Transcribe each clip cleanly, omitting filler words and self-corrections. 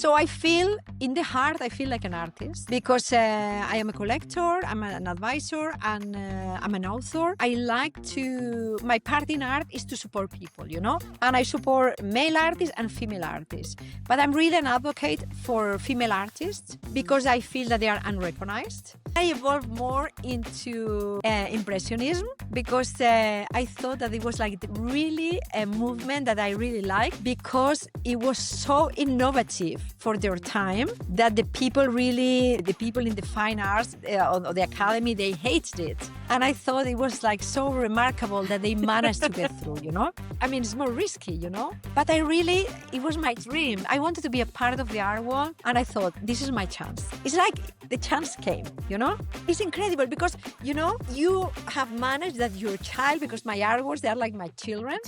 So I feel, in the heart, I feel like an artist because I am a collector, I'm an advisor, and I'm an author. I like to, my part in art is to support people, you know? And I support male artists and female artists. But I'm really an advocate for female artists because I feel that they are unrecognized. I evolved more into Impressionism because I thought that it was like really a movement that I really liked because it was so innovative for their time that the people in the fine arts or the academy, they hated it. And I thought it was like so remarkable that they managed to get through, you know? I mean, it's more risky, you know? But it was my dream. I wanted to be a part of the art world and I thought, this is my chance. It's like the chance came, you know? It's incredible because, you know, you have managed that your child, because my artworks, they are like my children.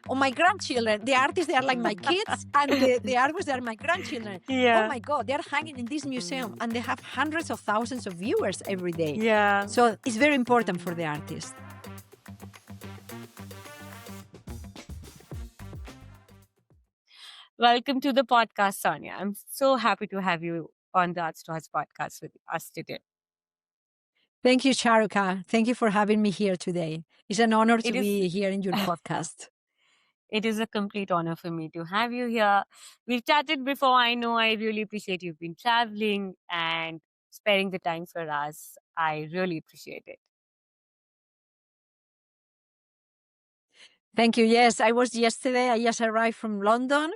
Or my grandchildren. The artists, they are like my kids and the artworks, they are my grandchildren. Yeah. Oh my God, they're hanging in this museum and they have hundreds of thousands of viewers every day. Yeah. So it's very important for the artist. Welcome to the podcast, Sonia. I'm so happy to have you on the Art Stars podcast with us today. Thank you, Charuka. Thank you for having me here today. It's an honor to It is- be here in your podcast. It is a complete honor for me to have you here. We've chatted before. I know I really appreciate you've been traveling and sparing the time for us. I really appreciate it. Thank you. Yes, I was yesterday. I just arrived from London.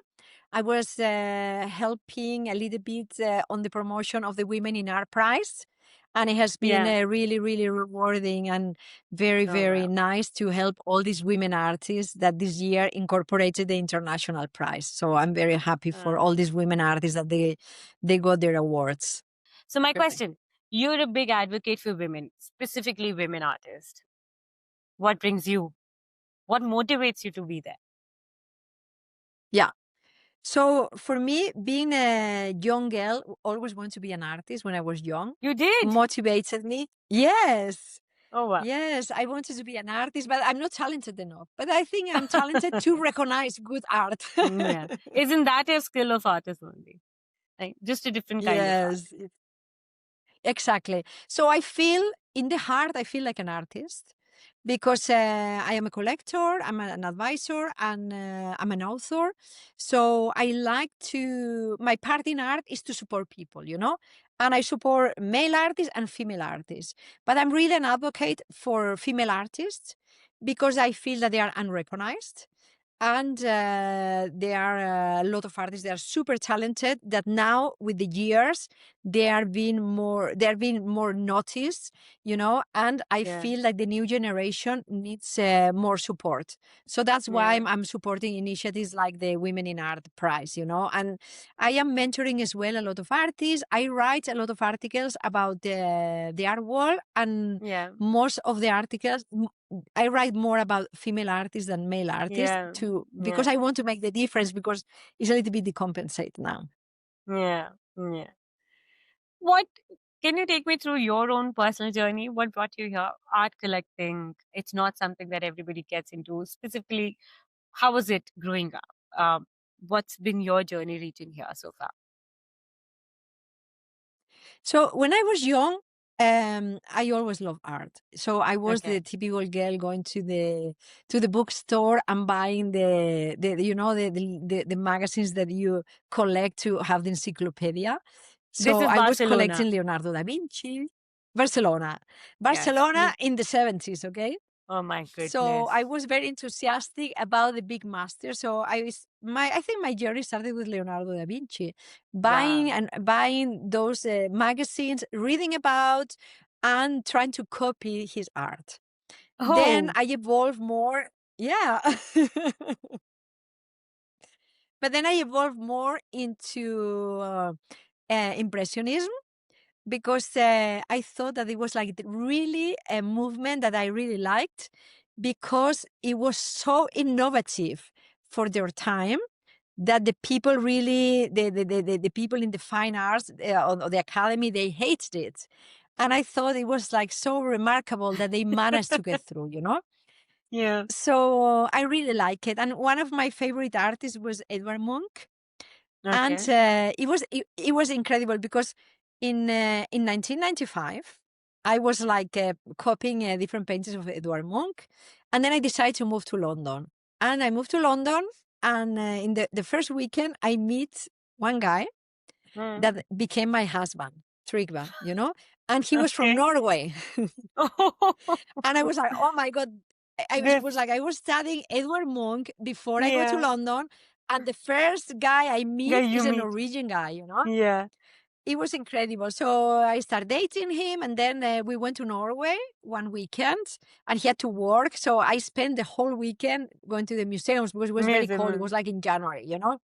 I was helping a little bit on the promotion of the Women in Art Prize. And it has been really, really rewarding and very, very nice to help all these women artists that this year incorporated the international prize. So I'm very happy for all these women artists that they got their awards. So my question, you're a big advocate for women, specifically women artists. What brings you? What motivates you to be there? Yeah. So for me, being a young girl, always wanted to be an artist when I was young. You did? Motivated me. Yes. Oh, wow. Yes, I wanted to be an artist, but I'm not talented enough. But I think I'm talented to recognize good art. Yeah. Isn't that a skill of artist only? Like, just a different kind of art. Yes, exactly. So I feel, in the heart, I feel like an artist because I am a collector, I'm an advisor, and I'm an author. So I like to, my part in art is to support people, you know? And I support male artists and female artists. But I'm really an advocate for female artists because I feel that they are unrecognized. And there are a lot of artists that are super talented that now with the years they are being more noticed, you know, and I feel like the new generation needs more support. So that's why I'm supporting initiatives like the Women in Art Prize, you know, and I am mentoring as well a lot of artists. I write a lot of articles about the art world, and most of the articles I write more about female artists than male artists because I want to make the difference because it's a little bit decompensated now. Yeah. What can you take me through your own personal journey? What brought you here? Art collecting. It's not something that everybody gets into. Specifically, how was it growing up? What's been your journey reaching here so far? So when I was young, I always loved art. So I was the typical girl going to the bookstore and buying the magazines that you collect to have the encyclopedia. So I was collecting Leonardo da Vinci, Barcelona in the 70s. Okay. Oh my goodness! So I was very enthusiastic about the big masters. So I think my journey started with Leonardo da Vinci, buying those magazines, reading about, and trying to copy his art. Oh. Then I evolved more. Yeah. But then I evolved more into Impressionism because I thought that it was like really a movement that I really liked because it was so innovative for their time that the people the people in the fine arts or the academy, they hated it. And I thought it was like so remarkable that they managed to get through, you know? Yeah. So I really like it. And one of my favorite artists was Edvard Munch. And Okay. it was incredible because in 1995, I was like copying different paintings of Edward Munch. And then I decided to move to London. And I moved to London. And in the first weekend, I meet one guy Mm. that became my husband, Trygve, you know? And he was from Okay. Norway. And I was like, oh my God. This, I was studying Edward Munch before I go to yeah. London. And the first guy I Yeah, meet you is a meet. Norwegian guy, you know? Yeah. It was incredible. So I started dating him, and then we went to Norway one weekend, and he had to work. So I spent the whole weekend going to the museums because it was very cold. It was Museum. like in January, you know?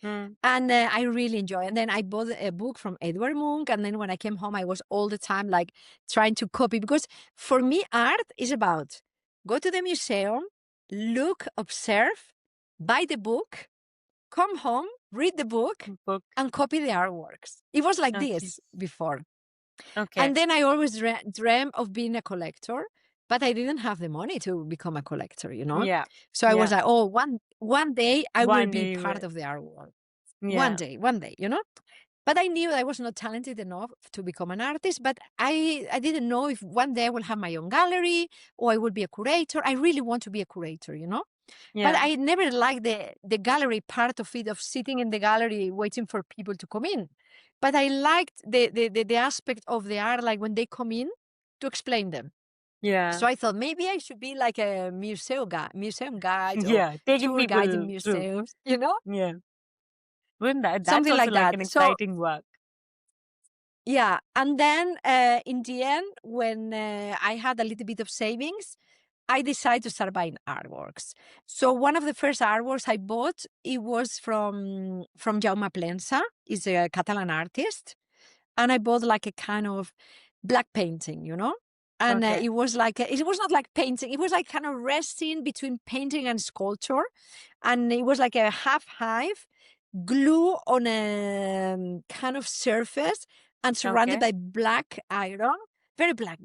Mm. And I really enjoyed. And then I bought a book from Edward Munch. And then when I came home, I was all the time like trying to copy, because for me, art is about go to the museum, look, observe, buy the book, come home, read the book, Book. and copy the artworks. It was like Okay. this before. Okay. And then I always dreamt of being a collector, but I didn't have the money to become a collector, you know? Yeah. So I was Yeah. like, oh, one day I will One be day you part will. of the art world. Yeah. One day, you know? But I knew I was not talented enough to become an artist, but I didn't know if one day I will have my own gallery or I will be a curator. I really want to be a curator, you know? But Yeah. I never liked the gallery part of it, of sitting in the gallery waiting for people to come in. But I liked the aspect of the art, like when they come in, to explain them. Yeah. So I thought maybe I should be like a museum guide or Yeah. Taking tour guide in people through. museums, you know, Yeah. Wouldn't that's something also like like an that. So exciting work. yeah, and then in the end, when I had a little bit of savings, I decided to start buying artworks. So one of the first artworks I bought, it was from Jaume Plensa. He's a Catalan artist, and I bought like a kind of black painting, you know. And Okay. it was like it was not like painting. It was like kind of resting between painting and sculpture, and it was like a half hive glue on a kind of surface and surrounded Okay. by black iron, very black,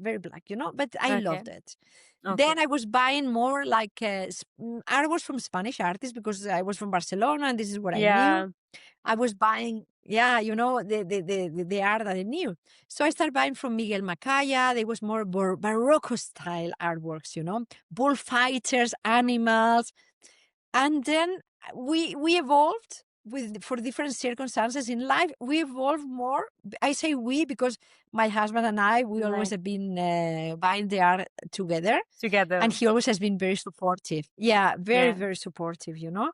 you know. But I Okay. loved it. Okay. Then I was buying more like artworks from Spanish artists because I was from Barcelona and this is what I Yeah. knew. I was buying, yeah, you know, the art that I knew. So I started buying from Miguel Macaya. There was more Barroco style artworks, you know, bullfighters, animals. And then we evolved for different circumstances in life. We evolved more. I say we because my husband and I, we always Nice. have been buying the art together. Together. And he always has been very supportive. Yeah, very, Yeah. very supportive, you know.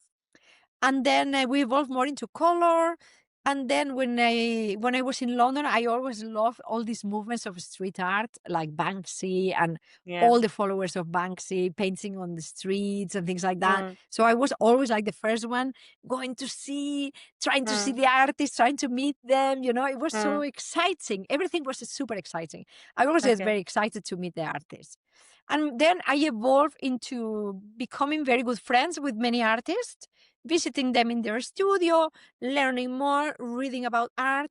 And then we evolved more into color. And then when I was in London, I always loved all these movements of street art, like Banksy and Yeah. all the followers of Banksy painting on the streets and things like that. Mm. So I was always like the first one going to see, trying to see Mm. the artists, trying to meet them. You know, it was so Mm. exciting. Everything was super exciting. I always was Okay. very excited to meet the artists. And then I evolved into becoming very good friends with many artists, visiting them in their studio, learning more, reading about art,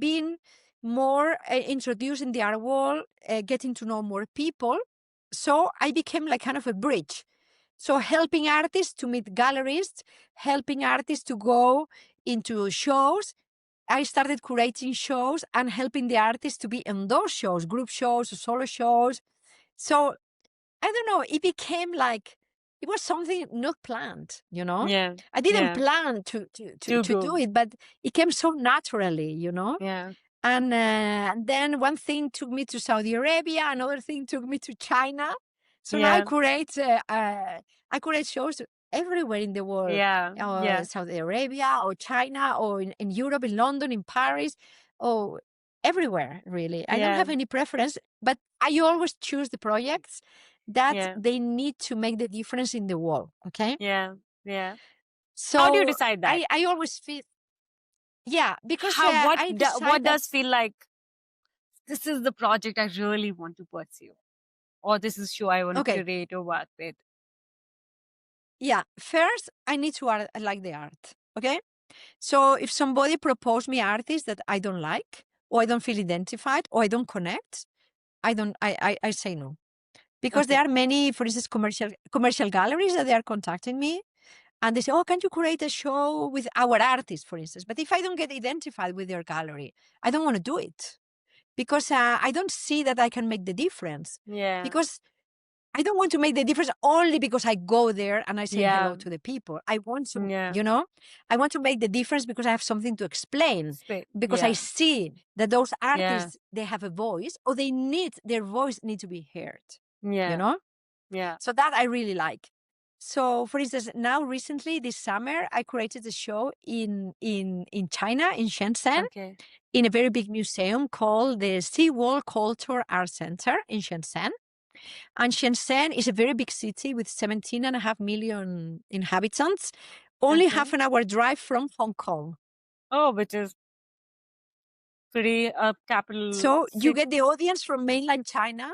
being more introduced in the art world, getting to know more people. So I became like kind of a bridge. So helping artists to meet gallerists, helping artists to go into shows. I started curating shows and helping the artists to be in those shows, group shows, solo shows. So I don't know, it became like it was something not planned, you know? Yeah. I didn't Yeah. plan to To do go. it, but it came so naturally, you know? Yeah. And then one thing took me to Saudi Arabia, another thing took me to China. So now Yeah. I curate shows everywhere in the world, Yeah. Yeah. Saudi Arabia or China or in Europe, in London, in Paris, or everywhere really. I don't Yeah. have any preference, but I always choose the projects that Yeah. they need to make the difference in the world. Okay, Yeah. Yeah. How do you so decide that? I always feel, yeah, because How I what decide that. does feel like this is the project I really want to pursue, or this is show I want to Okay, curate or work with? yeah, first I need to like the art. Okay, so if somebody propose me artists that I don't like, or I don't feel identified, or I don't connect, I say no. Because there Okay. are many, for instance, commercial galleries that they are contacting me, And they say, oh, can you create a show with our artist, for instance? But if I don't get identified with your gallery, I don't want to do it because I don't see that I can make the difference. Yeah. Because I don't want to make the difference only because I go there and I say hello Yeah. to the people. I want to, Yeah. I want to make the difference because I have something to explain. Because I Yeah. see that those Yeah. artists, they have a voice, or their voice need to be heard, you Yeah. know? Yeah. So that I really like. So, for instance, now recently this summer, I created a show in China, in Shenzhen, Okay. in a very big museum called the Seawall Culture Art Center in Shenzhen. And Shenzhen is a very big city with 17.5 million inhabitants, only Okay. half an hour drive from Hong Kong. Oh, which is pretty capital So you city. get the audience from mainland China.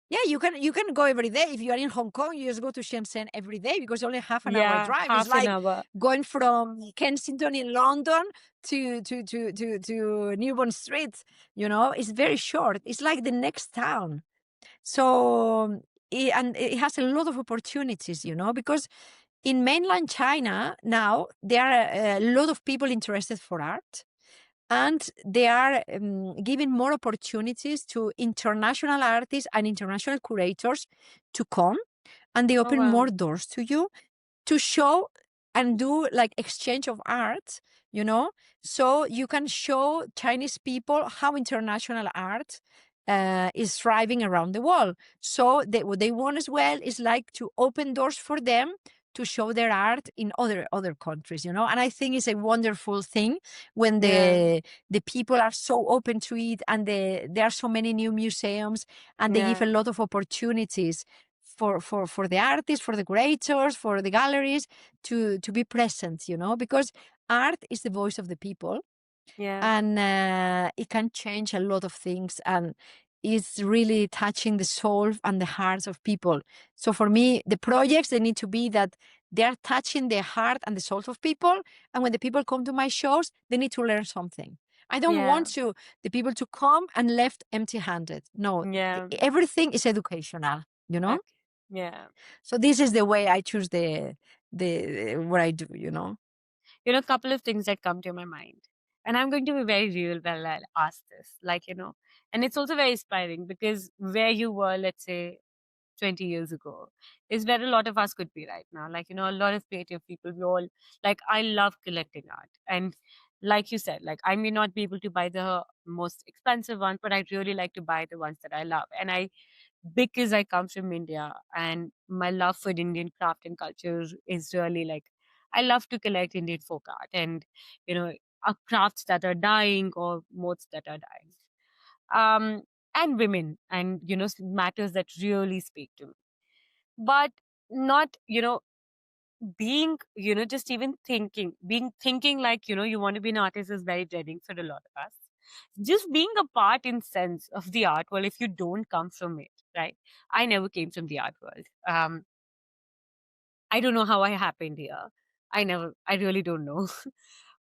Yeah, you can go every day. If you are in Hong Kong, you just go to Shenzhen every day because only half an hour Yeah, drive. It's half an like hour. going from Kensington in London to Newbond Street. It's very short. It's like the next town. So and it has a lot of opportunities, because in mainland China now there are a lot of people interested for art. And they are giving more opportunities to international artists and international curators to come, and they Oh open more wow. doors to you to show and do like exchange of art, so you can show Chinese people how international art is thriving around the world. So what they want as well is like to open doors for them to show their art in other countries, and I think it's a wonderful thing when Yeah. the people are so open to it, and there are so many new museums, and they give a Yeah. lot of opportunities for the artists, for the curators, for the galleries to be present, because art is the voice of the people, Yeah. and it can change a lot of things, and it's really touching the soul and the hearts of people. So for me, the projects, they need to be that they are touching the heart and the souls of people, and when the people come to my shows, they need to learn something. I don't Yeah. want the people to come and left empty-handed. No, Yeah. everything is educational. Okay. Yeah. So this is the way I choose the what I do. A couple of things that come to my mind. And I'm going to be very real while I'll ask this. And it's also very inspiring because where you were, let's say, 20 years ago is where a lot of us could be right now. A lot of creative people, we all, I love collecting art. And like you said, I may not be able to buy the most expensive one, but I really like to buy the ones that I love. Because I come from India and my love for Indian craft and culture is really I love to collect Indian folk art and, you know, crafts that are dying or modes that are dying. Um, and women and, matters that really speak to me. But not, being, just even thinking you want to be an artist is very dreading for a lot of us. Just being a part in sense of the art world, if you don't come from it, right? I never came from the art world. I don't know how I happened here. I really don't know.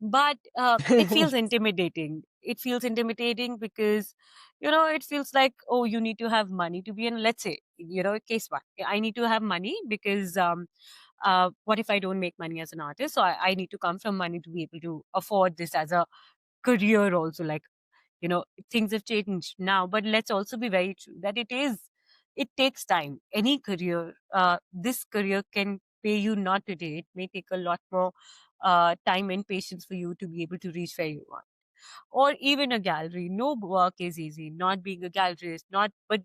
But it feels intimidating. It feels intimidating because, it feels like, oh, you need to have money to be in, let's say, case one. I need to have money because what if I don't make money as an artist? So I need to come from money to be able to afford this as a career also. Things have changed now, but let's also be very true that it takes time. Any career, this career can pay you not today. It may take a lot more time and patience for you to be able to reach where you want. Or even a gallery. No work is easy. Not being a gallerist, but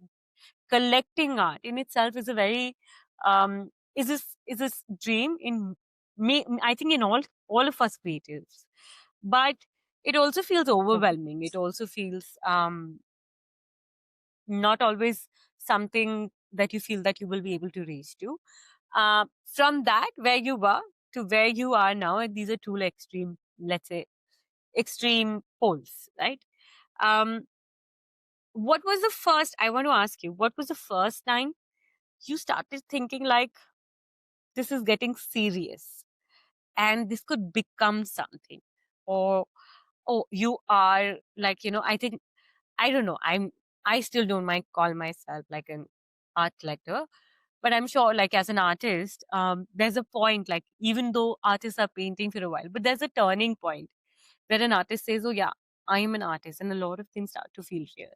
collecting art in itself is a very is this dream in me. I think in all of us creatives, but it also feels overwhelming. It also feels not always something that you feel that you will be able to reach to. From that where you were to where you are now, and these are two extreme, let's say, extreme poles, right? Um, what was the first? I want to ask you, what was the first time you started thinking this is getting serious and this could become something? Or oh, you are I think, I don't know, I still don't mind call myself like an art collector, But I'm sure, like, as an artist, there's a point, like, even though artists are painting for a while, but there's a turning point where an artist says, oh, yeah, I am an artist, and a lot of things start to feel real.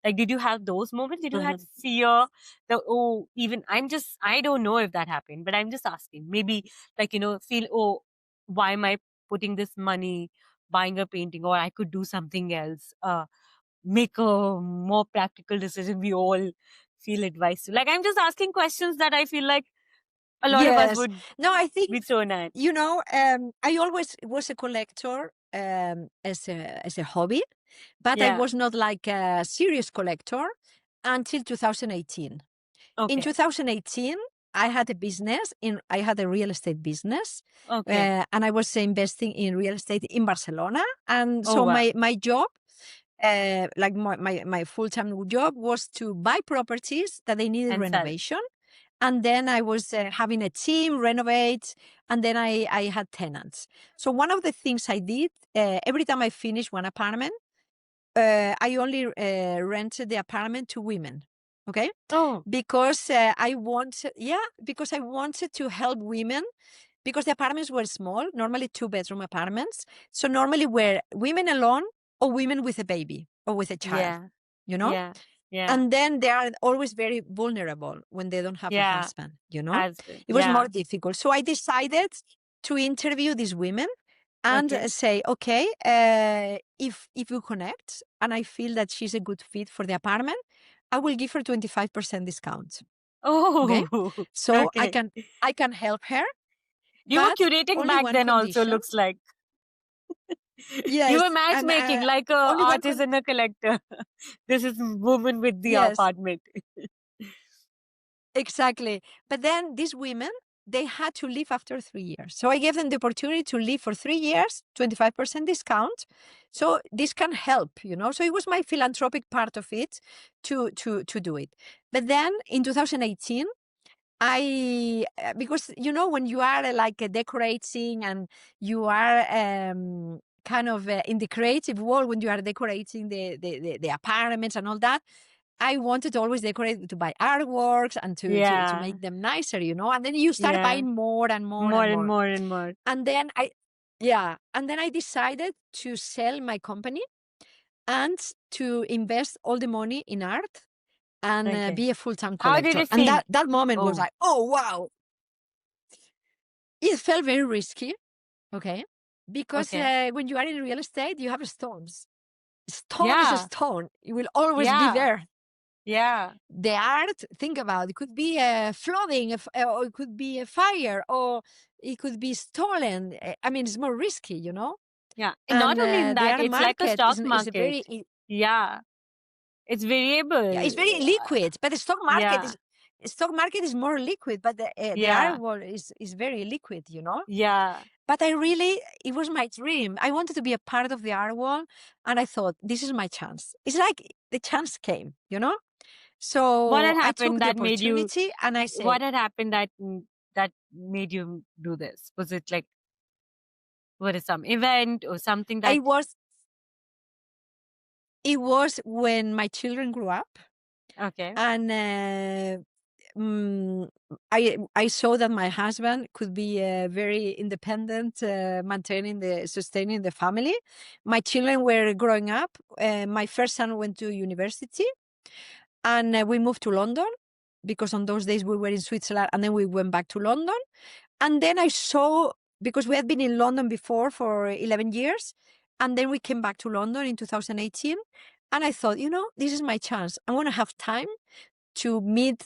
Like, did you have those moments? Did you have Mhm. fear that, oh, even I don't know if that happened, but I'm just asking. Maybe, like, feel, oh, why am I putting this money buying a painting, or I could do something else, make a more practical decision. We all feel advised to. Like, I'm just asking questions that I feel like a lot of us Yes. would No, I think, be thrown at. I always was a collector as a hobby, but I Yeah. was not like a serious collector until 2018. In Okay. 2018, I had a real estate business, Okay. and I was investing in real estate in Barcelona. And Oh, so wow. my job, like my full-time job, was to buy properties that they needed And sell. renovation. And then I was having a team renovate, and then I had tenants. So one of the things I did, every time I finished one apartment, I only rented the apartment to women. Okay, Oh, because because I wanted to help women, because the apartments were small, normally 2-bedroom apartments. So normally were women alone or women with a baby or with a child, yeah. you know? Yeah. Yeah. And then they are always very vulnerable when they don't have a Yeah. husband, you know? Husband. It was more Yeah. difficult. So I decided to interview these women and Okay. say, okay, if you connect and I feel that she's a good fit for the apartment, I will give her 25% discount. Okay. Oh, So I okay. can help her, You were but curating only back one then also, condition. looks like. You were Yes. And matchmaking like a only one artist and a collector. This is woman with the yes. apartment. Exactly. But then these women, they had to leave after 3 years. So I gave them the opportunity to leave for 3 years, 25% discount. So this can help, you know. So it was my philanthropic part of it to do it. But then in 2018, because when you are like decorating and you are kind of in the creative world, when you are decorating the apartments and all that, I wanted to always decorate, to buy artworks and to Yeah. make them nicer, and then you start Yeah. buying more and more More and and more. more and more. And then I decided to sell my company and to invest all the money in art and Okay. be a full-time How did collector. it And feel? that moment was Oh, like, oh wow, it felt very risky. Okay, because okay. when you are in real estate, you have storms. Stone is a Yeah. stone; it will always be Yeah. there. Yeah. The art, think about it, could be a flooding, or it could be a fire, or it could be stolen. I mean, it's more risky, Yeah. And not And only in the that, art it's like a market stock is a market. Yeah. It's yeah, it's variable. very liquid. But the Yeah. stock market is more liquid. But the art Yeah. world is very liquid. Yeah. But it was my dream. I wanted to be a part of the art world, and I thought, this is my chance. It's like the chance came. What had So I took happened the that made you, opportunity and I what said, had happened that made you do this? Was it like, what is some event or something that, it was it was when my children grew up, okay. and I saw that my husband could be very independent, sustaining the family. My children were growing up. My first son went to university, and we moved to London because on those days we were in Switzerland, and then we went back to London. And then I saw, because we had been in London before for 11 years, and then we came back to London in 2018. And I thought, this is my chance. I want to have time to meet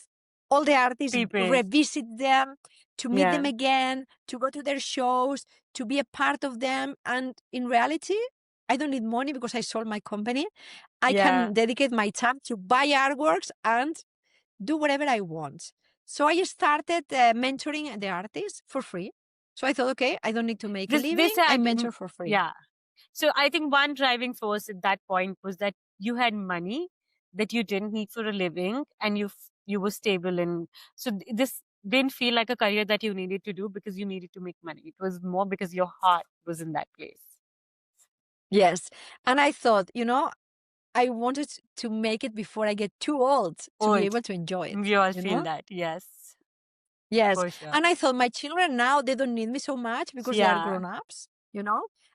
all the artists, People. revisit them, to meet them Yeah. again, to go to their shows, to be a part of them. And in reality, I don't need money because I sold my company. I Yeah. can dedicate my time to buy artworks and do whatever I want. So I started mentoring the artists for free. So I thought, okay, I don't need to make a This living. I had, mentor for free. yeah. So I think one driving force at that point was that you had money that you didn't need for a living, and you were stable, and so this didn't feel like a career that you needed to do because you needed to make money. It was more because your heart was in that place. Yes. And I thought, I wanted to make it before I get too old to be Old. able to enjoy it, We all you feel know? that. Yes. Yes. For sure. And I thought my children now, they don't need me so much because they are Yeah. grown-ups,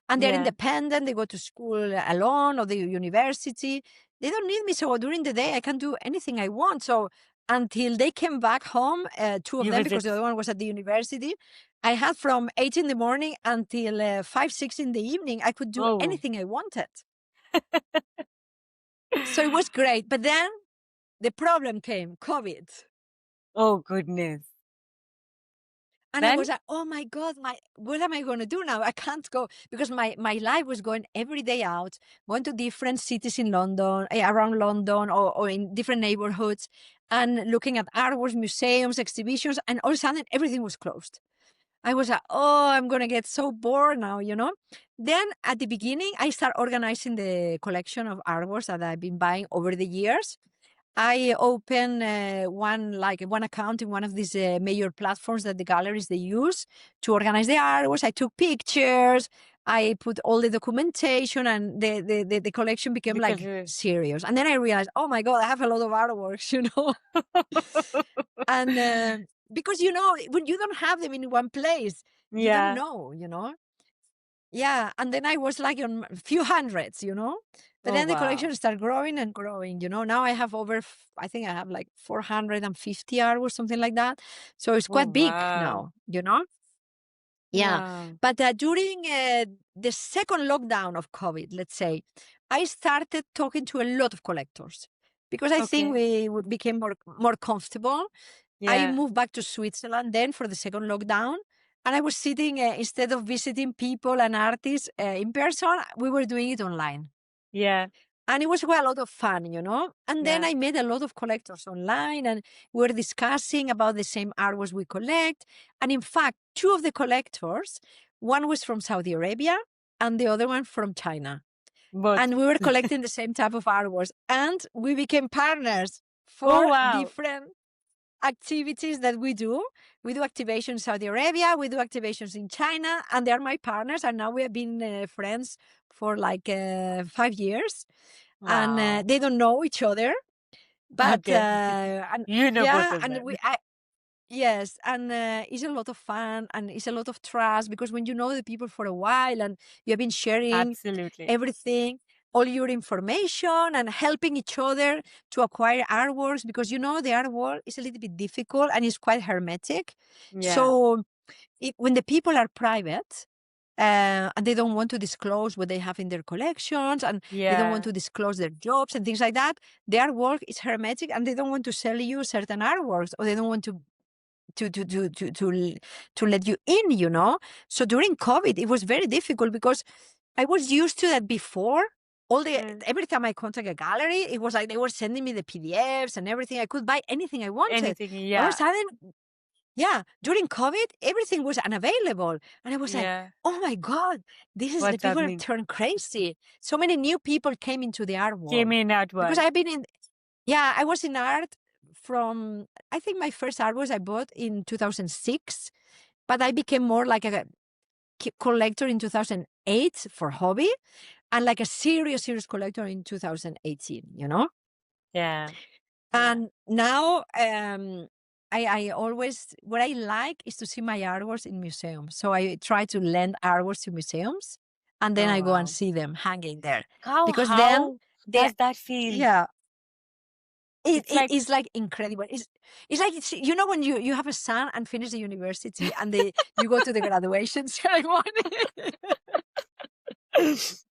and they're Yeah. independent. They go to school alone or the university. They don't need me. So during the day, I can do anything I want. So until they came back home, two of You them, because visit. the other one was at the university, I had from 8 in the morning until 5, 6 in the evening. I could do Oh. anything I wanted. So it was great. But then the problem came, COVID. Oh, goodness. And I Then? was like, oh my God, what am I going to do now? I can't go because my life was going every day out, going to different cities in London, around London or in different neighborhoods and looking at artworks, museums, exhibitions. And all of a sudden, everything was closed. I was like, oh, I'm going to get so bored now, Then at the beginning, I started organizing the collection of artworks that I've been buying over the years. I opened one account in one of these major platforms that the galleries they use to organize the artworks. I took pictures. I put all the documentation, and the collection became Because like serious. And then I realized, oh my God, I have a lot of artworks, And because when you don't have them in one place, you don't yeah. know. Yeah, and then I was like on a few hundreds, But Oh, then the wow. collection started growing and growing, Now I have I think I have like 450 artworks, something like that. So it's Oh, quite big wow. now, Yeah. Wow. But during the second lockdown of COVID, let's say, I started talking to a lot of collectors because I think Okay. we became more comfortable. I Yeah. moved back to Switzerland then for the second lockdown. And I was sitting, instead of visiting people and artists in person, we were doing it online. Yeah. And it was quite a lot of fun, And then Yeah. I met a lot of collectors online and we were discussing about the same artworks we collect. And in fact, two of the collectors, one was from Saudi Arabia and the other one from China. Both. And we were collecting the same type of artworks. And we became partners for Oh, wow. different activities that we do. We do activations in Saudi Arabia, we do activations in China, and they are my partners. And now we have been friends for like 5 years. Wow. And they don't know each other. But Okay. and You know both of and them. yes, and it's a lot of fun and it's a lot of trust because when you know the people for a while and you have been sharing Absolutely. everything, all your information and helping each other to acquire artworks because the artwork is a little bit difficult and it's quite hermetic. Yeah. So when the people are private, and they don't want to disclose what they have in their collections and they don't want Yeah. to disclose their jobs and things like that, their work is hermetic and they don't want to sell you certain artworks or they don't want to let you in. So during COVID, it was very difficult because I was used to that before. Every time I contact a gallery, it was like they were sending me the PDFs and everything. I could buy anything I wanted. Anything. All of Yeah. a sudden, during COVID, everything was unavailable. And I was like, Yeah. oh my God, this is the What's people happening? turned crazy. So many new people came into the art world. Came in at Because work. I've been I was in art from, I think my first artworks I bought in 2006, but I became more like a collector in 2008 for hobby and like a serious collector in 2018, Yeah. Yeah. And now I always, what I like is to see my artworks in museums. So I try to lend artworks to museums and then Oh, I go and wow. see them hanging there. How Because then does that feel? yeah, It's like it's like incredible. It's like when you have a son and finish the university and you go to the graduation ceremony.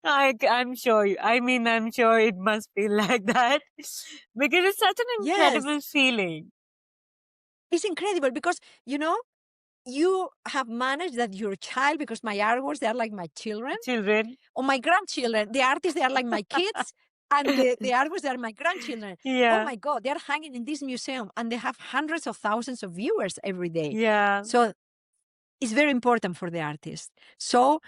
I'm sure I'm sure it must feel like that because it's such an incredible Yes, feeling. it's incredible because you have managed that your child, because my artworks they are like my children Children. or my grandchildren. The artists they are like my kids. And the artworks, they are my grandchildren. Oh Yeah. my God, they are hanging in this museum and they have hundreds of thousands of viewers every day. Yeah. So it's very important for the artist. So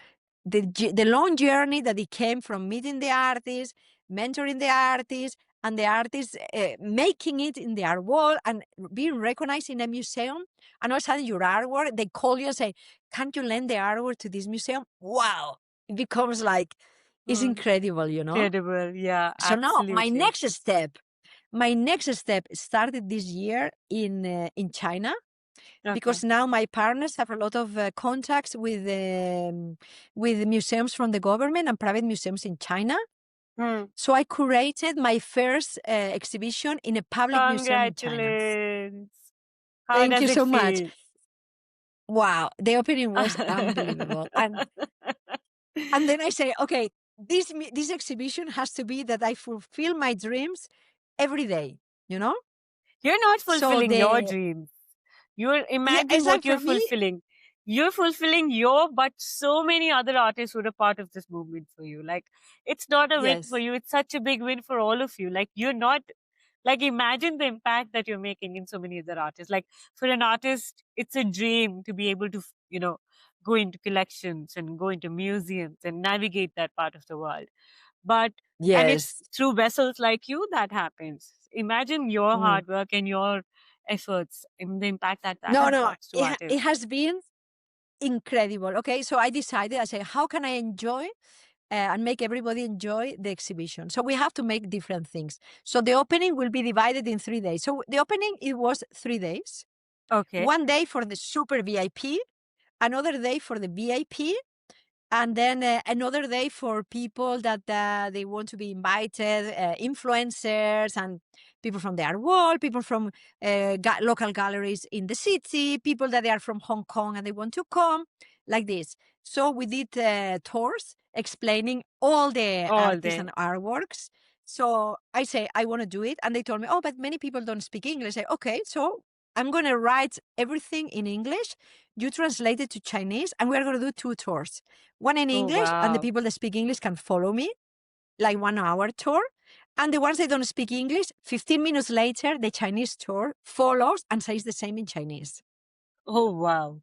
the long journey that it came from meeting the artist, mentoring the artist, and the artist making it in the art world and being recognized in a museum. And all of a sudden, your artwork, they call you and say, "Can't you lend the artwork to this museum?" Wow, it becomes like it's incredible, Incredible. Yeah. So now my Absolutely. next step started this year in China. because now my partners have a lot of contacts with museums from the government and private museums in China. So I curated my first exhibition in a public museum in China. Congratulations. How Thank does you it so much. feel? Wow, the opening was unbelievable. And then I say, okay, this exhibition has to be that I fulfill my dreams every day, you know? You're not So fulfilling your dreams. Imagine it's what like you're for me, fulfilling. You're fulfilling but so many other artists who are part of this movement for you. Like, it's not a win for yes, you. It's such a big win for all of you. Like, you're not, like, imagine the impact that you're making in so many other artists. Like, for an artist, it's a dream to be able to, go into collections and go into museums and navigate that part of the world. And it's yes. through vessels like you that happens. Imagine your Mm. hard work and your efforts and the impact that No, has no, brought to it artists. has been incredible. Okay, so I decided, I say, how can I enjoy and make everybody enjoy the exhibition? So we have to make different things. So the opening will be divided in 3 days. So the opening, it was 3 days. Okay. One day for the super VIP, another day for the VIP, and then another day for people that they want to be invited, influencers and people from the art world, people from local galleries in the city, people that they are from Hong Kong and they want to come, like this. So we did tours explaining all the All artists day. and artworks. So I say, I want to do it. And they told me, oh, but many people don't speak English. I say, okay, so I'm going to write everything in English. You translate it to Chinese, and we're going to do 2 tours. One in Oh, English, and the wow. people that speak English can follow me, like 1 hour tour. And the ones that don't speak English, 15 minutes later, the Chinese tour follows and says the same in Chinese. Oh, wow.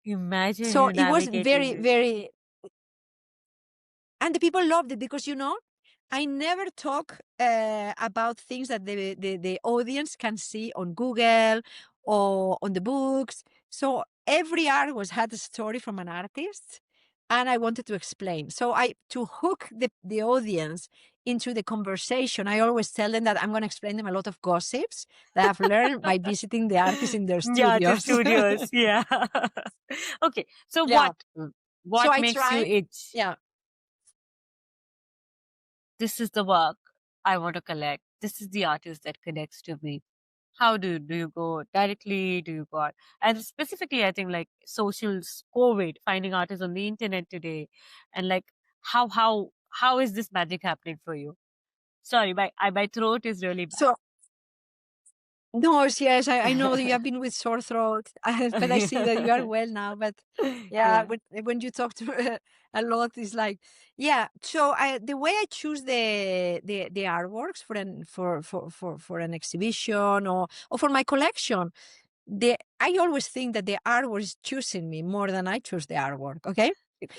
Imagine So you it was navigating very, this. very, and the people loved it because, I never talk about things that the audience can see on Google or on the books. So every art had a story from an artist, and I wanted to explain. So to hook the audience into the conversation, I always tell them that I'm going to explain them a lot of gossips that I've learned by visiting the artists in their Yeah, to studios. studios. Yeah. Okay. So Yeah. So what I makes you try. itch? Yeah. This is the work I want to collect. This is the artist that connects to me. How do you go directly? Do you go out? And specifically, I think like socials, COVID, finding artists on the internet today, and like how is this magic happening for you? Sorry, my throat is really So no, yes, I know that you have been with sore throat, but I see that you are bad. well now. But yeah, Yeah. when you talk to a lot, it's like, yeah. So the way I choose the artworks for an exhibition or for my collection, I always think that the artwork is choosing me more than I choose the artwork. Okay,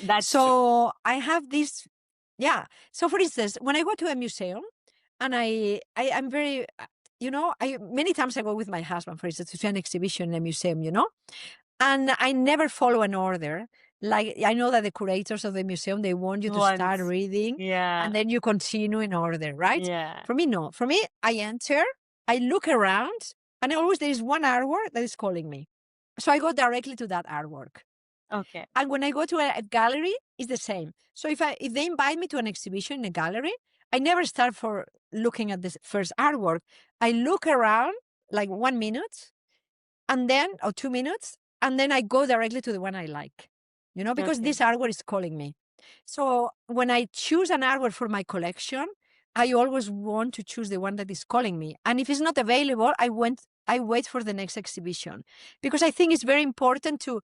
That's true. so I have this, yeah. So for instance, when I go to a museum, and I'm very, I many times I go with my husband, for instance, to an exhibition in a museum, and I never follow an order. Like, I know that the curators of the museum, they want you to start Once. reading Yeah. and then you continue in order, right? Yeah. For me, no. For me, I enter, I look around, and always there is one artwork that is calling me. So I go directly to that artwork. Okay. And when I go to a gallery, it's the same. So if they invite me to an exhibition in a gallery, I never start for looking at this first artwork. I look around like 1 minute and then, or 2 minutes, and then I go directly to the one I like, because Okay. this artwork is calling me. So when I choose an artwork for my collection, I always want to choose the one that is calling me. And if it's not available, I wait for the next exhibition, because I think it's very important to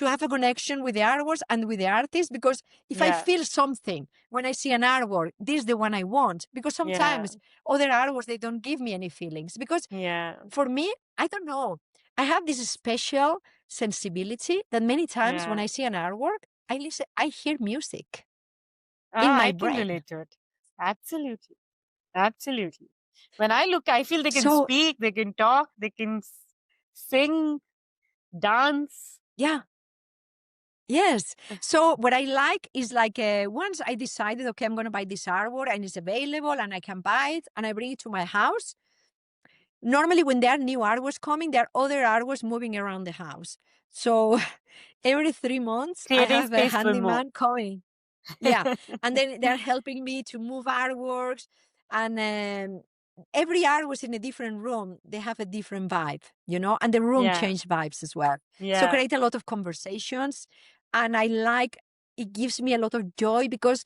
have a connection with the artworks and with the artist, because if I Yeah. feel something when I see an artwork, this is the one I want, because Yeah. sometimes other artworks, they don't give me any feelings, because Yeah. for me, I don't know, I have this special sensibility that many times when Yeah. I see an artwork, I hear music in my I can brain. relate to it. Absolutely. Absolutely. When I look, I feel they can So speak, they can talk, they can sing, dance. yeah. Yes. So what I like is like once I decided, okay, I'm going to buy this artwork and it's available and I can buy it and I bring it to my house. normally when there are new artworks coming, there are other artworks moving around the house. So every 3 months, I Creating have a space for more. handyman coming. Yeah. And then they're helping me to move artworks. And every artwork in a different room, they have a different vibe, and the room Yeah. change vibes as well. So Yeah. create a lot of conversations. And it gives me a lot of joy because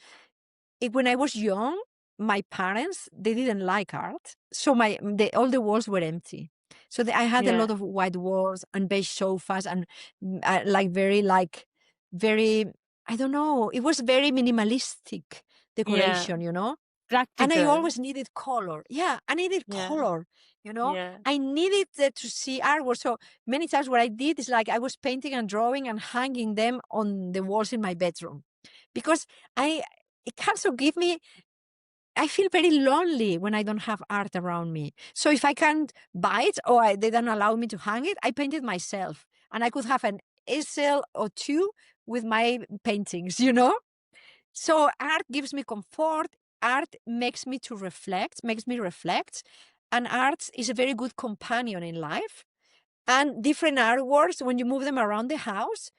when I was young, my parents, they didn't like art. So all the walls were empty. So I had a Yeah. lot of white walls and beige sofas and very, I don't know, it was very minimalistic Yeah. decoration, And I Practical. always needed color. Yeah, I needed Yeah. color, Yeah. I needed to see artwork. So many times what I did is like I was painting and drawing and hanging them on the walls in my bedroom because it can also give me, I feel very lonely when I don't have art around me. So if I can't buy it or they don't allow me to hang it, I paint it myself. And I could have an easel or two with my paintings, So art gives me comfort. Art makes me reflect. And art is a very good companion in life. And different artworks, when you move them around the house,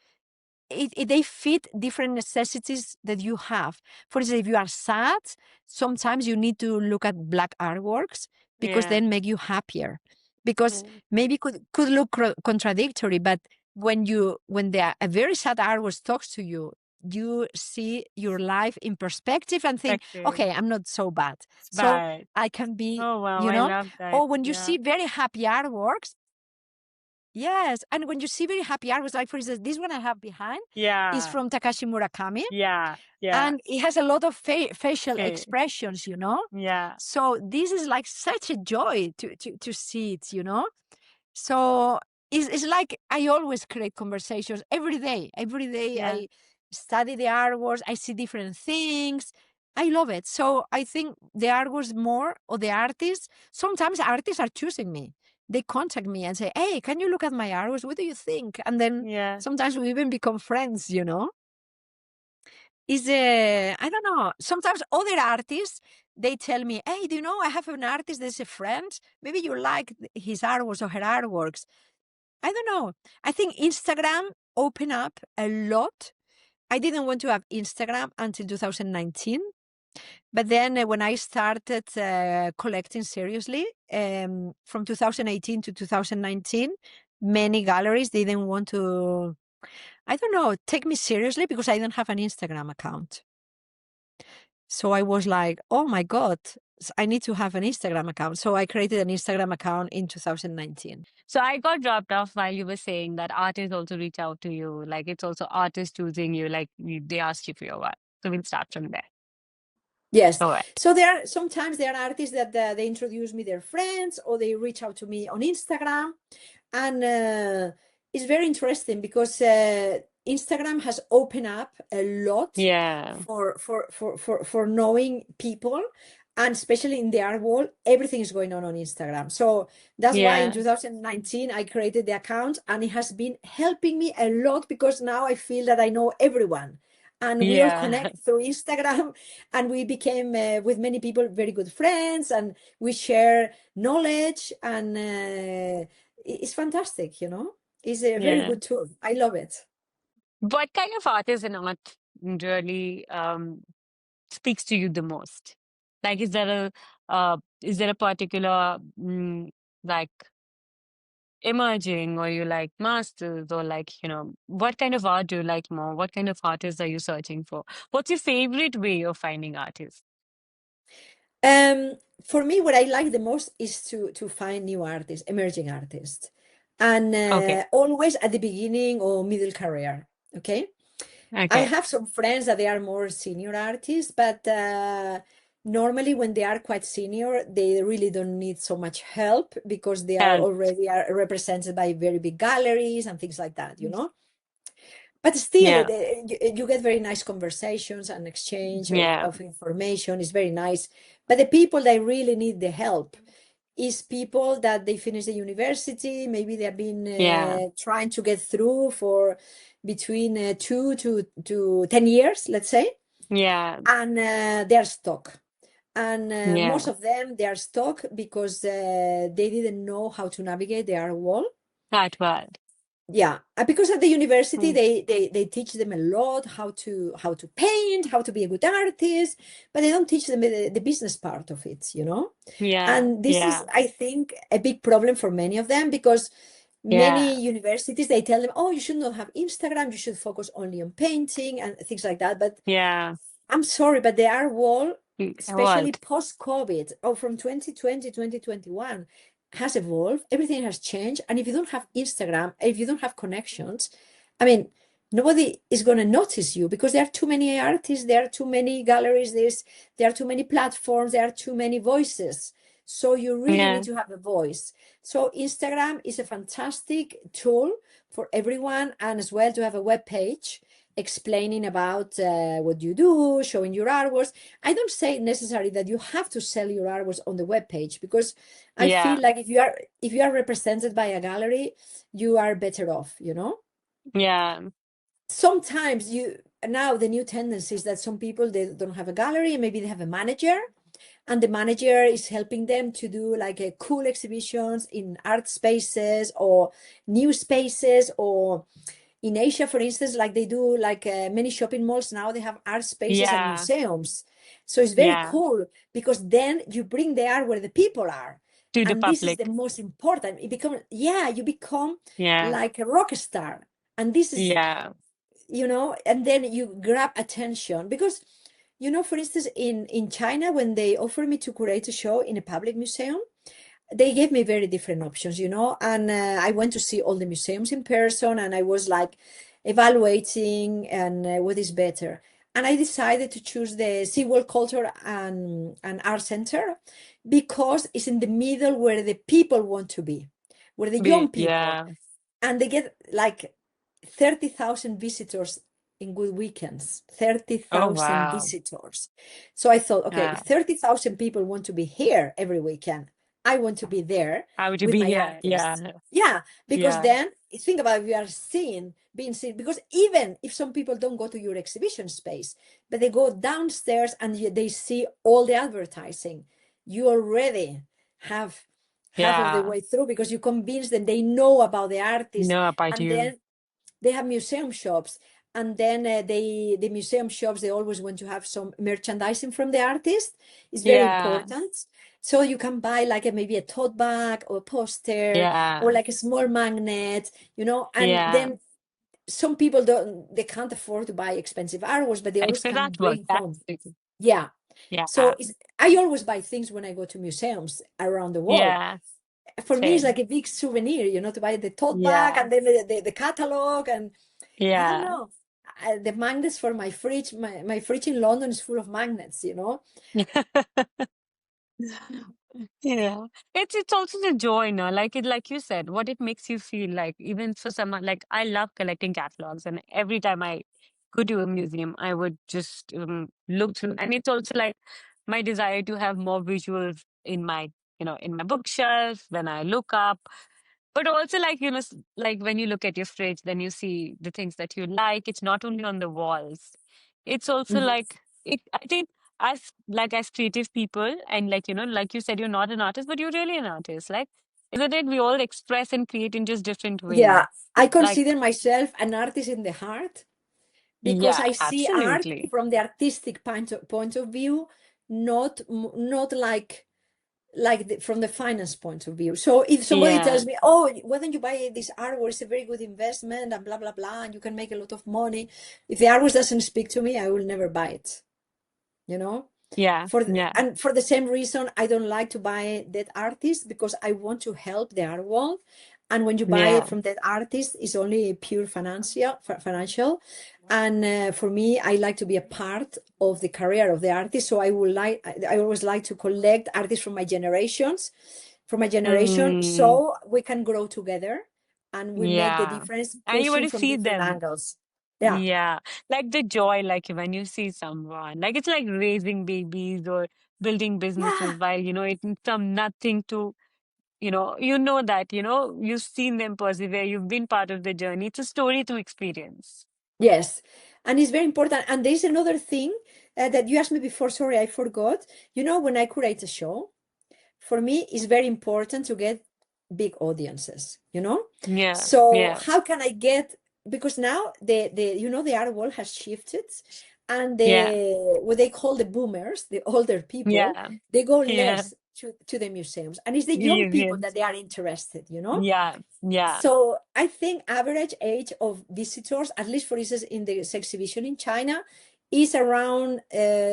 they fit different necessities that you have. For instance, if you are sad, sometimes you need to look at black artworks because Yeah. then make you happier. Because Yeah. maybe could look contradictory, but when a very sad artwork talks to you, you see your life in perspective and think, Perspective. okay, I'm not so bad. So Right. I can be, Oh wow, I love that. or when you Yeah. see very happy artworks, yes, and when you see very happy artworks, like for instance, this one I have behind is Yeah. from Takashi Murakami, Yeah. Yeah. and it has a lot of facial Okay. expressions, Yeah. So this is like such a joy to see it, So it's like I always create conversations every day. Every day Yeah. I study the artworks, I see different things. I love it. So I think the artworks more or the artists, sometimes artists are choosing me. They contact me and say, hey, can you look at my artworks? What do you think? And then Yeah. sometimes we even become friends, I don't know. Sometimes other artists, they tell me, hey, do you know, I have an artist that's a friend. Maybe you like his artworks or her artworks. I don't know. I think Instagram opened up a lot. I didn't want to have Instagram until 2019. But then when I started collecting seriously, from 2018 to 2019, many galleries didn't want to, I don't know, take me seriously because I didn't have an Instagram account. So I was like, oh my God, I need to have an Instagram account. So I created an Instagram account in 2019. So I got dropped off while you were saying that artists also reach out to you. Like it's also artists choosing you, like they ask you for your work. So we'll start from there. Yes. Go ahead. So sometimes there are artists that they introduce me their friends or they reach out to me on Instagram. And it's very interesting because Instagram has opened up a lot Yeah. for knowing people. And especially in the art world, everything is going on Instagram. So that's why in Yeah. 2019, I created the account and it has been helping me a lot because now I feel that I know everyone. And we all Yeah. connect through Instagram and we became, with many people, very good friends and we share knowledge and it's fantastic, It's a very Yeah. good tool. I love it. What kind of artist and art really speaks to you the most? Like, is there a particular like emerging, or you like masters, or like what kind of art do you like more? What kind of artists are you searching for? What's your favorite way of finding artists? For me, what I like the most is to find new artists, emerging artists, and Okay. always at the beginning or middle career. Okay. I Okay. have some friends that they are more senior artists, but normally when they are quite senior, they really don't need so much help because they are Help. already are represented by very big galleries and things like that, But still, Yeah. you get very nice conversations and exchange Yeah. of information. It's very nice. But the people that really need the help is people that they finish the university. Maybe they have been Yeah. trying to get through for between 2 to 10 years, let's say, Yeah. and they're stuck. And Yeah. most of them, they are stuck because they didn't know how to navigate the art wall. That was. Yeah, because at the university Mm. they teach them a lot how to paint, how to be a good artist, but they don't teach them the business part of it, you know? Yeah. And this is, Yeah. I think, a big problem for many of them because Yeah. many universities they tell them, oh, you should not have Instagram, you should focus only on painting and things like that. But Yeah. I'm sorry, but the art wall, especially What? post-COVID or from 2020, 2021, has evolved. Everything has changed. And if you don't have Instagram, if you don't have connections, I mean, nobody is going to notice you because there are too many artists, there are too many galleries, there are too many platforms, there are too many voices. So you really Yeah. need to have a voice. So Instagram is a fantastic tool for everyone and as well to have a web page explaining about what you do, showing your artworks. I don't say necessarily that you have to sell your artworks on the web page because I Yeah. feel like if you are represented by a gallery, you are better off, you know? Yeah. Sometimes you now the new tendency is that some people they don't have a gallery and maybe they have a manager and the manager is helping them to do like a cool exhibitions in art spaces or new spaces or in Asia, for instance, like they do like many shopping malls now, they have art spaces and Yeah. museums. So it's very Yeah. cool because then you bring the art where the people are. To the And this is the public. most important. It become, yeah, you become Yeah. like a rock star. And this is, Yeah. you know, and then you grab attention because, you know, for instance, in China, when they offered me to curate a show in a public museum, they gave me very different options, you know, and I went to see all the museums in person and I was like evaluating and what is better. And I decided to choose the SeaWorld Culture and Art Center because it's in the middle where the people want to be, where the young people, Yeah. and they get like 30,000 visitors in good weekends, Oh 30,000 wow. visitors. So I thought, okay, if Yeah. 30,000 people want to be here every weekend, I want to be there How to with be my here. artists. Yeah. Yeah, because Yeah. then think about we are being seen, because even if some people don't go to your exhibition space, but they go downstairs and they see all the advertising, you already have half of the Yeah. way through because you convince them they know about the artist Know about and you. then they have museum shops and then the museum shops they always want to have some merchandising from the artist. It's very Yeah. important, so you can buy like maybe a tote bag or a poster or Yeah. like a small magnet, you know, and Yeah. then some people don't they can't afford to buy expensive artworks but they always Extra can that work. bring home. That's Yeah, yeah. so I always buy things when I go to museums around the world. Yeah. For me it's Same. like a big souvenir, you know, to buy the tote bag Yeah. and then the catalog. And I don't Yeah. know. The magnets for my fridge, my fridge in London is full of magnets, you know? Yeah. It's also the joy, no? Like it, like you said, what it makes you feel like, even for someone like I love collecting catalogs, and every time I go to a museum, I would just look through, and it's also like my desire to have more visuals in my, in my bookshelf when I look up. But also, like, like when you look at your fridge, then you see the things that you like. It's not only on the walls. It's also Mhm. like I think as creative people, and like, like you said, you're not an artist, but you're really an artist. Like, isn't it? We all express and create in just different ways. Yeah, I Like, consider myself an artist in the heart because yeah, I see art absolutely. from the artistic point of view, not like from the finance point of view. So if somebody Yeah, tells me, "Oh, why don't you buy this artwork? It's a very good investment and blah blah blah, and you can make a lot of money," if the artwork doesn't speak to me, I will never buy it. You know, yeah, yeah, and for the same reason, I don't like to buy that artist because I want to help the art world. And when you buy it yeah. from that artist, it's only pure financial. And for me, I like to be a part of the career of the artist. So I always like to collect artists from my generation, Mm, so we can grow together and we make the yeah. difference And you want pushing to from see different them. angles. Yeah. Yeah, like the joy, like when you see someone, like it's like raising babies or building Yeah. businesses while, it's from nothing to, that, you've seen them persevere, you've been part of the journey. It's a story to experience. Yes. And it's very important. And there's another thing that you asked me before. Sorry, I forgot. You know, when I curate a show, for me, it's very important to get big audiences, you know? Yeah. So Yeah. how can I get, because now the art world has shifted, and Yeah. what they call the boomers, the older people, Yeah. they go Yeah. less to the museums. And it's the young people Museums. that they are interested, you know? Yeah. Yeah. So I think average age of visitors, at least for instance in this exhibition in China, is around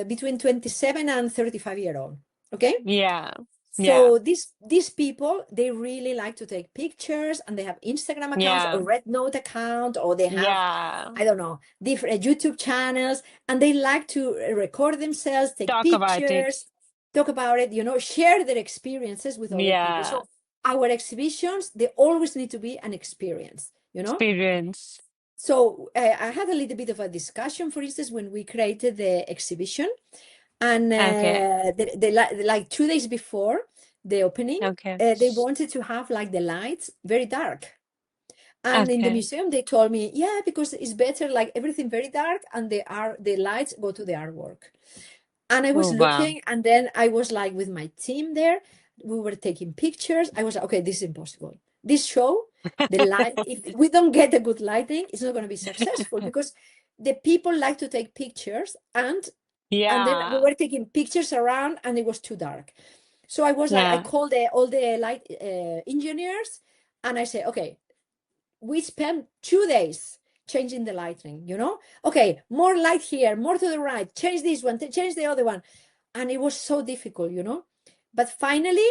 between 27 and 35-year-old. Okay. Yeah. Yeah. So these people, they really like to take pictures, and they have Instagram accounts Yeah. or Red Note account, or they have, Yeah. I don't know, different YouTube channels, and they like to record themselves, take Talk about it. pictures, talk about it, you know, share their experiences with other people. Yeah. So our exhibitions, they always need to be an experience, you know? Experience. So I had a little bit of a discussion, for instance, when we created the exhibition, and Okay. like 2 days before the opening, Okay. they wanted to have like the lights very dark. And in the Okay. museum, they told me, yeah, because it's better, like everything very dark, and the lights go to the artwork. And I was Oh, wow. looking, and then I was like with my team there, we were taking pictures. I was like, okay, this is impossible. This show, the light, if we don't get a good lighting, it's not going to be successful, because the people like to take pictures, and then we Yeah. were taking pictures around, and it was too dark. So I was like, I Yeah. called all the light engineers, and I said, okay, we spent 2 days changing the lighting, you know? Okay, more light here, more to the right, change this one, change the other one. And it was so difficult, you know? But finally,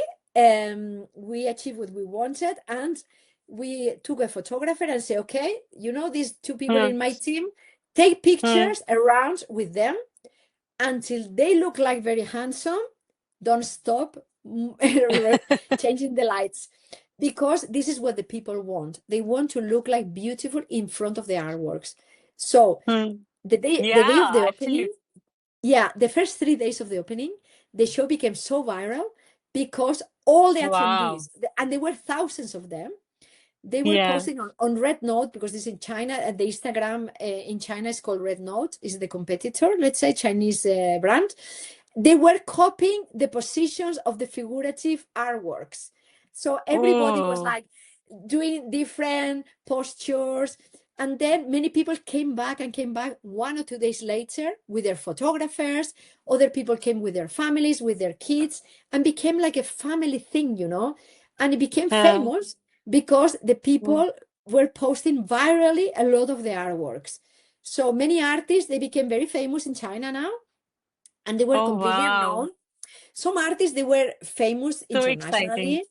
we achieved what we wanted, and we took a photographer and said, okay, you know, these two people Hmm. in my team, take Hmm. pictures around with them until they look like very handsome. Don't stop changing the lights, because this is what the people want. They want to look like beautiful in front of the artworks. So Hmm. the day of Yeah, the absolutely. opening, yeah, the first 3 days of the opening, the show became so viral because all the Wow. attendees, and there were thousands of them, they were Yeah. posting on Red Note, because this is in China, and the Instagram in China is called Red Note, is the competitor, let's say, Chinese brand. They were copying the positions of the figurative artworks. So everybody was Oh. like doing different postures. And then many people came back 1 or 2 days later with their photographers. Other people came with their families, with their kids, and became like a family thing, you know? And it became Yeah. famous because the Hmm. people were posting virally a lot of the artworks. So many artists, they became very famous in China now, and they were Oh, completely wow. unknown. Some artists, they were famous So exciting. internationally.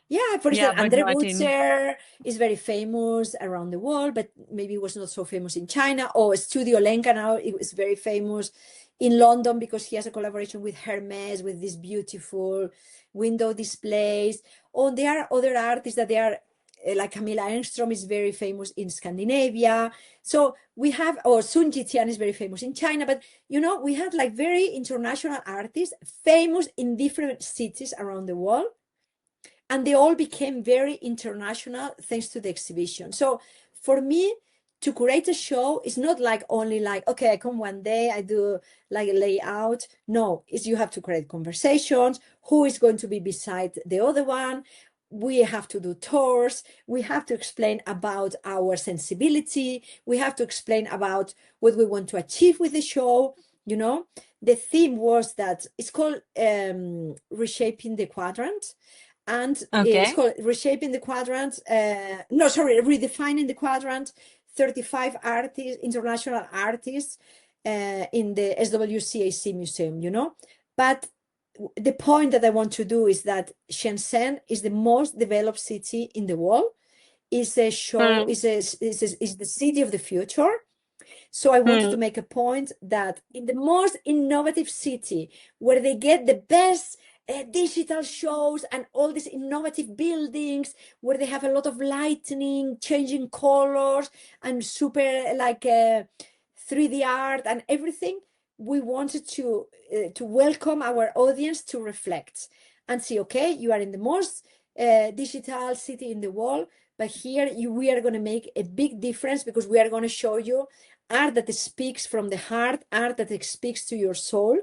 Yeah, for Yeah, instance, but Andre not in. Butcher is very famous around the world, but maybe was not so famous in China. Or Studio Lenka now, it was very famous in London because he has a collaboration with Hermes, with these beautiful window displays. Or there are other artists that they are like Camilla Engstrom is very famous in Scandinavia. So we have, or Sun Jitian is very famous in China, but you know, we had like very international artists famous in different cities around the world, and they all became very international thanks to the exhibition. So for me, to create a show is not like only like, okay, I come one day, I do like a layout. No, it's you have to create conversations. Who is going to be beside the other one? We have to do tours. We have to explain about our sensibility. We have to explain about what we want to achieve with the show. You know, the theme was that it's called reshaping the quadrant, and it's Okay. called Reshaping the Quadrant. No, sorry, Redefining the Quadrant. 35 artists, international artists, in the SWCAC museum, you know. But the point that I want to do is that Shenzhen is the most developed city in the world. Is a show, Hmm. is the city of the future. So I wanted to Hmm. make a point that in the most innovative city, where they get the best digital shows and all these innovative buildings, where they have a lot of lightning, changing colors, and super like 3D art and everything, we wanted to welcome our audience to reflect and see, okay, you are in the most digital city in the world, but here we are going to make a big difference, because we are going to show you art that speaks from the heart, art that speaks to your soul.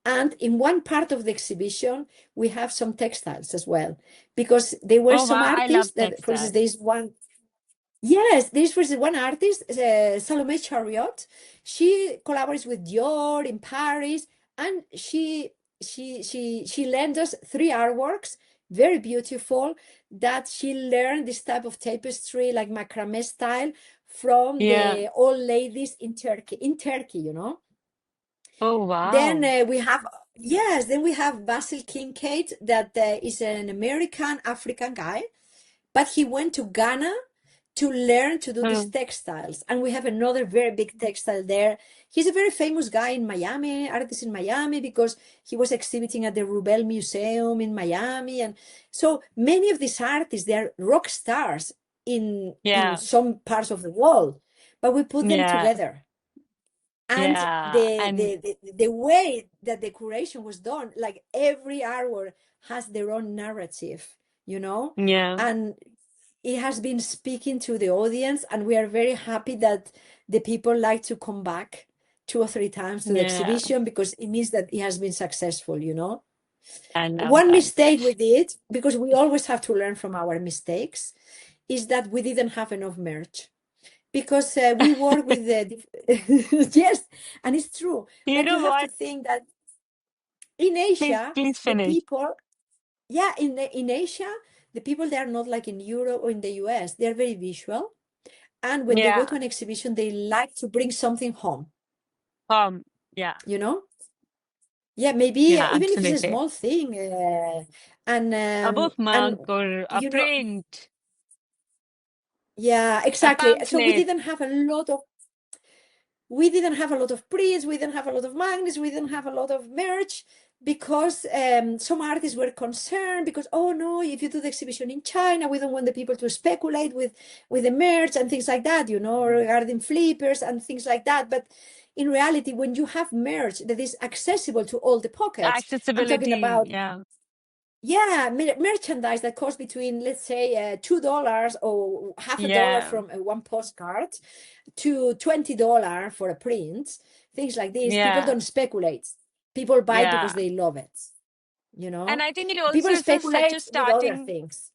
And in one part of the exhibition, we have some textiles as well, because there were Oh some wow, I love artists that, for instance, textiles. there's one. Yes, this was one artist, Salome Chariot. She collaborates with Dior in Paris, and she lent us three artworks, very beautiful, that she learned this type of tapestry, like macrame style, from Yeah. the old ladies in Turkey. In Turkey, you know. Oh Then wow. we have, yes, then we have Basil Kincaid, that is an American African guy, but he went to Ghana to learn to do these Hmm. textiles. And we have another very big textile there. He's a very famous guy in Miami, artist in Miami, because he was exhibiting at the Rubel Museum in Miami. And so many of these artists, they are rock stars in Yeah. some parts of the world, but we put them Yeah. together. And Yeah. the, And the, the, the way that the curation was done, like every artwork has their own narrative, you know? yeah. And it has been speaking to the audience, and we are very happy that the people like to come back 2 or 3 times to the Yeah. exhibition, because it means that it has been successful, you know. I love One that. mistake we did, because we always have to learn from our mistakes, is that we didn't have enough merch, because we work with the yes, and it's true, You but you know have to what? think that in Please, Asia, please the finish. people, yeah, in Asia, the people, they are not like in Europe or in the US. They are very visual. And when they go Yeah. to an exhibition, they like to bring something home, Um, yeah. you know? Yeah, maybe Yeah, even if it's a absolutely. small thing. And A and bookmark or a you know, print, yeah, a exactly. So pamphlet. we didn't have a lot of prints, we didn't have a lot of magnets, we didn't have a lot of merch, because some artists were concerned, because, oh no, if you do the exhibition in China, we don't want the people to speculate with the merch and things like that, you know, regarding flippers and things like that. But in reality, when you have merch that is accessible to all the pockets, I'm talking Accessibility. about, Yeah. yeah, merchandise that costs between, let's say, $2 or half a dollar Yeah. from one postcard to $20 for a print, things like this. People Yeah. don't speculate. People buy Yeah. because they love it, you And know? I think it also People is such a speculate with other starting, things.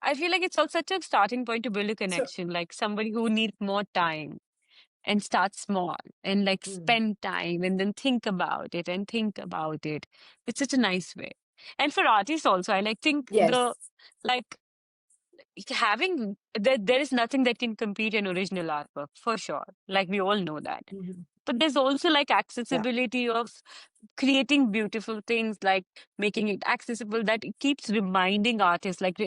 I feel like it's also such a starting point to build a So, connection, like somebody who needs more time and start small and like mm, spend time and then think about it and think about it. It's such a nice way. And for artists also, I like think the yes. like having there is nothing that can compete in original artwork for sure. Like we all know that. Mhm. But there's also like Yeah, accessibility of creating beautiful things, like making it accessible that it keeps reminding artists like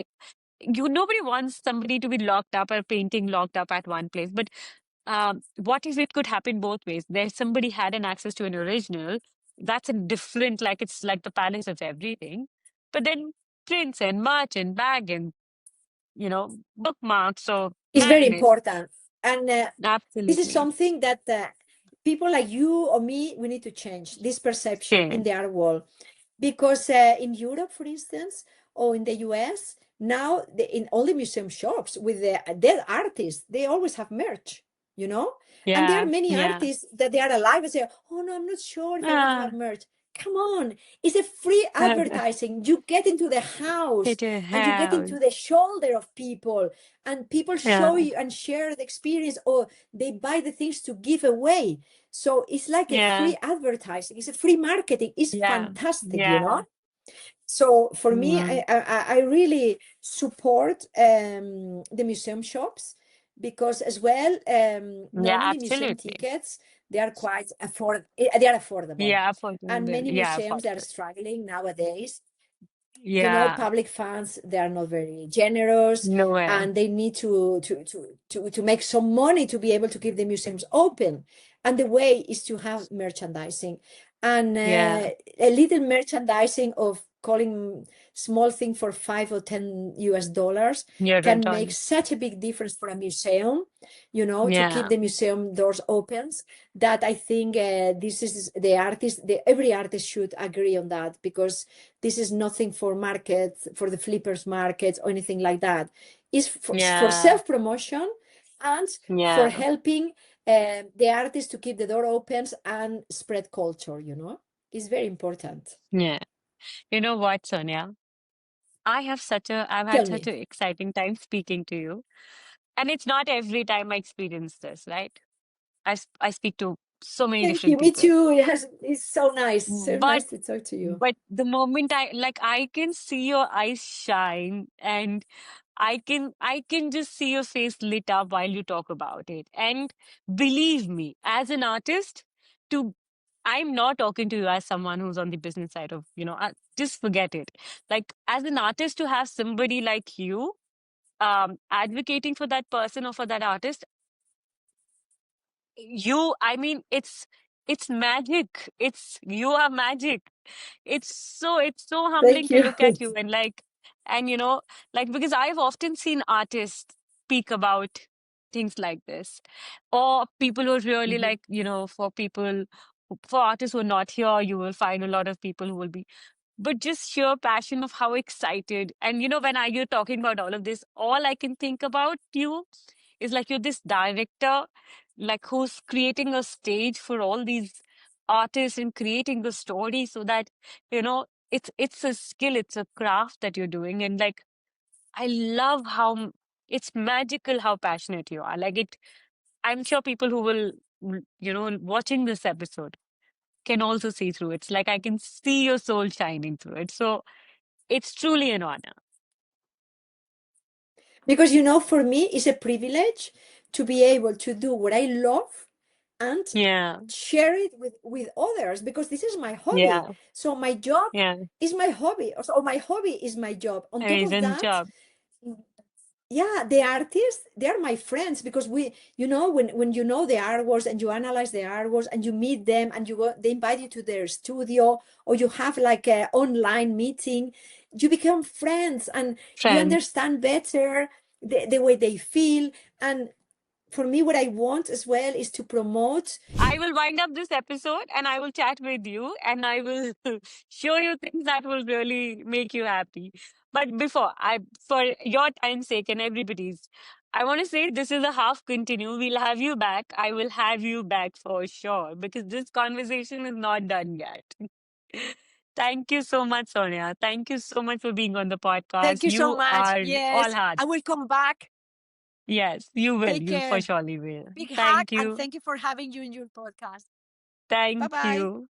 nobody wants somebody to be locked up or a painting locked up at one place. But what if it could happen both ways? There's somebody had an access to an original. That's a different, like it's like the palace of everything. But then prints and merch and bag and bookmarks or it's very magnets. important. And this is Absolutely. something that people like you or me, we need to change this perception in Change. the art world. Because in Europe, for instance, or in the US, now in all the museum shops with the dead artists, they always have merch, you know? And there are Yeah. many Yeah. artists that they are alive and say, oh no, I'm not sure if I want to have Ah, merch. Come on, it's a free advertising. You get into the house it a and you get house. into the shoulder of people, and people show Yeah. you and share the experience, or they buy the things to give away. So it's like a Yeah. free advertising. It's a free marketing. It's Yeah. fantastic, you Yeah. know? So for me, Mm. I really support the museum shops, because as well, Yeah, normally museum absolutely. tickets, they are affordable. Yeah, And affordable. many Yeah, museums, they are affordable. struggling nowadays. You know, Yeah. public funds, they are not very generous, Nowhere. and they need to make some money to be able to keep the museums open. And the way is to have merchandising, and Yeah. a little merchandising of calling small thing for $5 or $10 You're right can make on. such a big difference for a museum, you know, to keep Yeah. the museum doors open. That I think this is the artist, every artist should agree on that, because this is nothing for markets, for the flippers markets or anything like that. It's for Yeah. self-promotion, and for Yeah. helping the artist to keep the door open and spread culture, you know? It's very important. Yeah. You know what, Sonia? I've Tell had such me. an exciting time speaking to you. And it's not every time I experience this, right? I speak to so many Thank you. different Me people. too. Yes, it's so nice. So But nice to talk to you. but the moment I can see your eyes shine, and I can just see your face lit up while you talk about it. And believe me, as an artist, to I'm not talking to you as someone who's on the business side of, just forget it. Like, as an artist, to have somebody like you advocating for that person or for that artist, I mean, it's magic. You are magic. It's so humbling Thank to you. look at you, and because I've often seen artists speak about things like this, or people who are really, Mhm. like, for artists who are not here, you will find a lot of people who will be, but just sheer passion of how excited. And when you're talking about all of this, all I can think about you is like you're this director, like, who's creating a stage for all these artists and creating the story, so that it's a skill, it's a craft that you're doing. And, like, I love how it's magical how passionate you are. Like, I'm sure people who will, watching this episode can also see through it. It's like I can see your soul shining through it. So it's truly an honor. Because, for me, it's a privilege to be able to do what I love and Yeah, share it with others, because this is my hobby. yeah, So my job yeah. is my hobby. So my hobby is my job. On top of Amazing that, job. yeah, the artists, they are my friends, because when you know the artworks and you analyze the artworks and you meet them and they invite you to their studio, or you have like a online meeting, you become friends and you Friends. understand better the way they feel. And for me, what I want as well is to promote. I will wind up this episode and I will chat with you and I will show you things that will really make you happy. But for your time's sake and everybody's, I want to say this is a half continue. We'll have you back. I will have you back for sure, because this conversation is not done yet. Thank you so much, Sonia. Thank you so much for being on the podcast. Thank you so You much. are all Yes, heart. I will come back. Yes, you will. Take You for care. surely will. Big hug, Thank and you. thank you for having you in your podcast. Bye Thank bye. you.